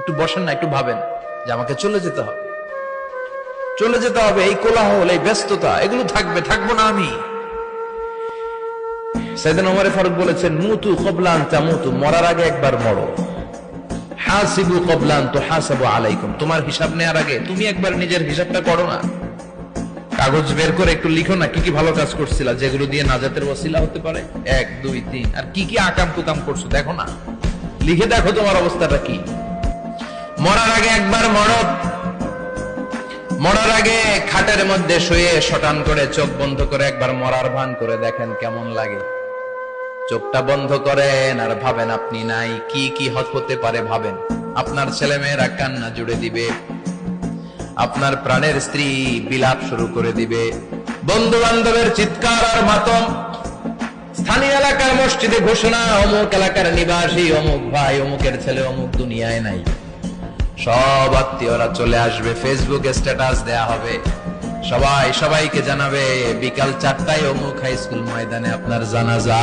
একটু বসেন না, একটু ভাবেন যে আমাকে চলে যেতে হবে, চলে যেতে হবে। এই কোলাহল, এই ব্যস্ততা, এগুলো থাকবে, থাকবো না আমি। সাইয়েদনা ওমর ফারুক বলেছেন, মুতু ক্বাবলা আন তামুতু, মরার আগে একবার মরো। হাসিবু ক্বাবলা আন তুহাসাবু আলাইকুম, তোমার হিসাব নেওয়ার আগে তুমি একবার নিজের হিসাবটা করো না। কাগজ বের করে একটু লিখো না, কি কি ভালো কাজ করছিলা, যেগুলো দিয়ে নাজাতের ওসিলা হতে পারে, 1 2 3, আর কি কি আকাম কুকাম করছো দেখো না, লিখে দেখো তোমার অবস্থাটা কি। মরার আগে একবার মরো। মরার আগে খাটের মধ্যে শুয়ে শটান করে চোখ বন্ধ করে একবার মরার ভান করে দেখেন কেমন লাগে। চোখটা বন্ধ করেন আর ভাবেন আপনি নাই, কি কি হতে পারে ভাবেন। আপনার ছেলে মেয়েরা কান্না জুড়ে দিবে, আপনার প্রাণের স্ত্রী বিলাপ শুরু করে দিবে, বন্ধু বান্ধবের চিৎকার আর মাতম, স্থানীয় এলাকার মসজিদে ঘোষণা, অমুক এলাকার নিবাসী অমুক ভাই অমুকের ছেলে অমুক দুনিয়ায় নাই। সব আত্মীয়রা চলে আসবে, ফেসবুকে স্ট্যাটাস দেয়া হবে, সবাই সবাইকে জানাবে বিকাল 4টায় অমুক হাই স্কুল ময়দানে আপনার জানাজা।